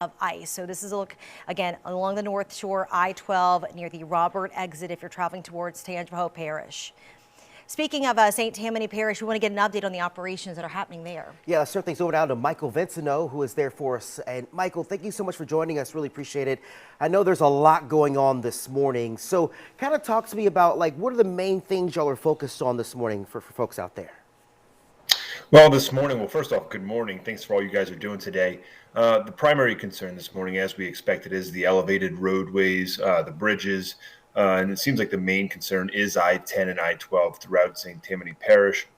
of ice. So this is a look again along the North Shore, I-12 near the Robert exit if you're traveling towards Tangipahoa Parish. Speaking of St. Tammany Parish, we want to get an update on the operations that are happening there. Yeah, let's turn things over now to Michael Vinceno, who is there for us. And Michael, thank you so much for joining us. Really appreciate it. I know there's a lot going on this morning. So kind of talk to me about what are the main things y'all are focused on this morning for folks out there? Well, this morning, first off, good morning. Thanks for all you guys are doing today. The primary concern this morning, as we expected, is the elevated roadways, the bridges, and it seems like the main concern is I-10 and I-12 throughout St. Tammany Parish.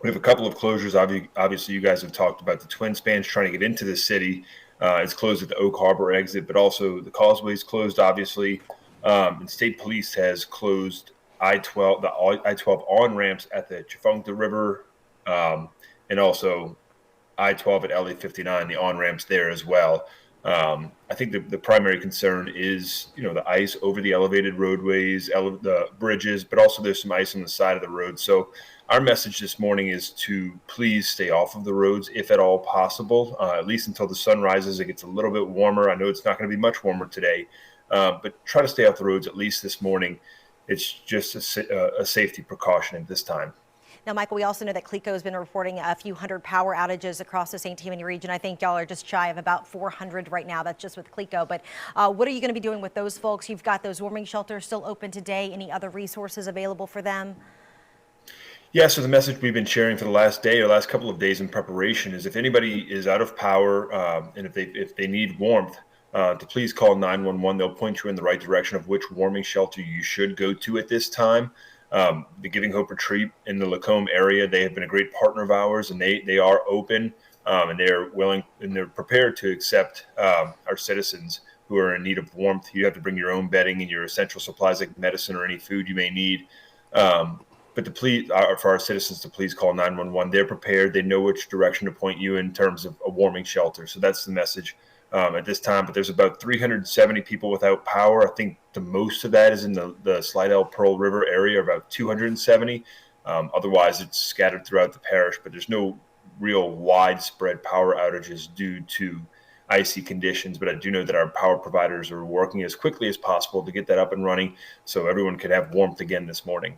We have a couple of closures. Obviously, you guys have talked about the twin spans trying to get into the city. It's closed at the Oak Harbor exit, but also the causeway is closed, obviously. And state police has closed I-12, the I-12 on-ramps at the Tchefuncte River, and also I-12 at LA-59, the on-ramps there as well. I think the primary concern is, the ice over the elevated roadways, the bridges, but also there's some ice on the side of the road. So our message this morning is to please stay off of the roads if at all possible, at least until the sun rises. It gets a little bit warmer. I know it's not going to be much warmer today, but try to stay off the roads at least this morning. It's just a safety precaution at this time. Now, Michael, we also know that CLECO has been reporting a few hundred power outages across the St. Tammany region. I think y'all are just shy of about 400 right now. That's just with CLECO. But what are you going to be doing with those folks? You've got those warming shelters still open today. Any other resources available for them? Yeah, so the message we've been sharing for the last day or last couple of days in preparation is if anybody is out of power and if they need warmth, to please call 911. They'll point you in the right direction of which warming shelter you should go to at this time. The Giving Hope Retreat in the Lacombe area, they have been a great partner of ours, and they are open and they're willing and they're prepared to accept our citizens who are in need of warmth. You have to bring your own bedding and your essential supplies like medicine or any food you may need. But to please, for our citizens to please call 911. They're prepared. They know which direction to point you in terms of a warming shelter. So that's the message at this time. But there's about 370 people without power. I think the most of that is in the Slidell Pearl River area, about 270. Otherwise, it's scattered throughout the parish. But there's no real widespread power outages due to icy conditions. But I do know that our power providers are working as quickly as possible to get that up and running so everyone could have warmth again this morning.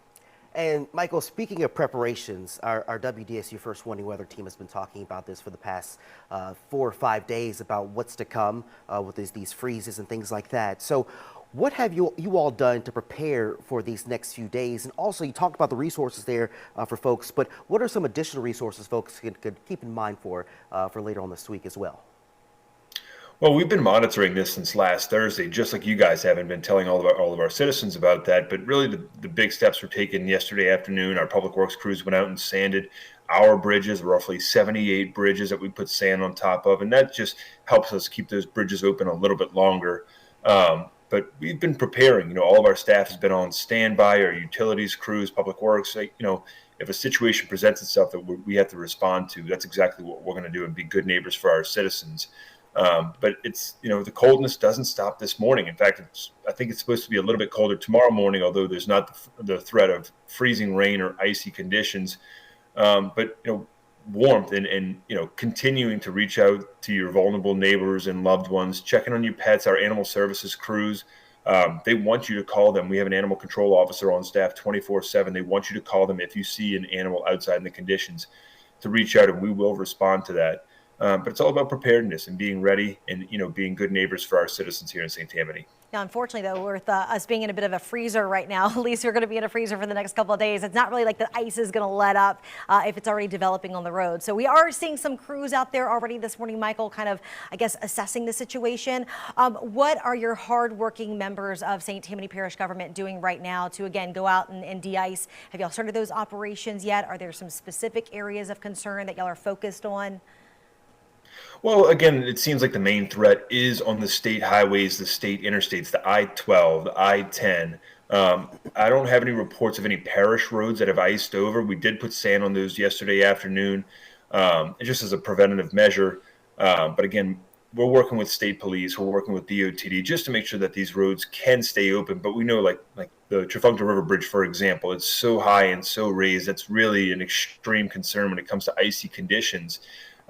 And Michael, speaking of preparations, our WDSU First Warning Weather team has been talking about this for the past 4 or 5 days about what's to come with these freezes and things like that. So what have you all done to prepare for these next few days? And also, you talked about the resources there for folks, but what are some additional resources folks could keep in mind for later on this week as well? Well, we've been monitoring this since last Thursday, just like you guys have, and been telling all of our citizens about that. But really, the big steps were taken yesterday afternoon. Our public works crews went out and sanded our bridges, roughly 78 bridges that we put sand on top of, and that just helps us keep those bridges open a little bit longer. But we've been preparing. All of our staff has been on standby. Our utilities crews, public works. If a situation presents itself that we have to respond to, that's exactly what we're going to do and be good neighbors for our citizens. But it's, the coldness doesn't stop this morning. In fact, I think it's supposed to be a little bit colder tomorrow morning, although there's not the threat of freezing rain or icy conditions. But, warmth and continuing to reach out to your vulnerable neighbors and loved ones, checking on your pets, our animal services crews. They want you to call them. We have an animal control officer on staff 24/7. They want you to call them if you see an animal outside in the conditions to reach out, and we will respond to that. But it's all about preparedness and being ready and, being good neighbors for our citizens here in St. Tammany. Now, unfortunately, though, with us being in a bit of a freezer right now, at least we're going to be in a freezer for the next couple of days. It's not really like the ice is going to let up if it's already developing on the road. So we are seeing some crews out there already this morning, Michael, kind of, I guess, assessing the situation. What are your hardworking members of St. Tammany Parish government doing right now to, again, go out and de-ice? Have y'all started those operations yet? Are there some specific areas of concern that y'all are focused on? Well, again, it seems like the main threat is on the state highways, the state interstates, the I-12, the I-10. I don't have any reports of any parish roads that have iced over. We did put sand on those yesterday afternoon, just as a preventative measure. But again, we're working with state police, we're working with DOTD just to make sure that these roads can stay open. But we know, like the Tchefuncte River Bridge, for example, it's so high and so raised. That's really an extreme concern when it comes to icy conditions.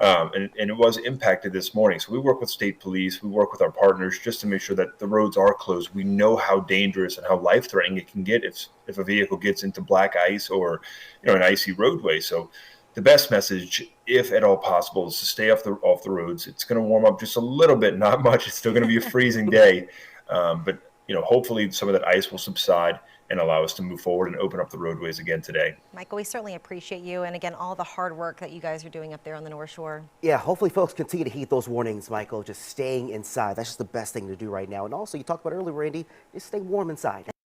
and it was impacted this morning. So we work with state police, we work with our partners just to make sure that the roads are closed. We know how dangerous and how life-threatening it can get if a vehicle gets into black ice or an icy roadway. So the best message, if at all possible, is to stay off the roads. It's going to warm up just a little bit, not much. It's still going to be a freezing day, but hopefully some of that ice will subside and allow us to move forward and open up the roadways again today. Michael, we certainly appreciate you and again all the hard work that you guys are doing up there on the North Shore. Yeah, hopefully folks continue to heed those warnings, Michael. Just staying inside. That's just the best thing to do right now. And also, you talked about earlier, Randy, just stay warm inside.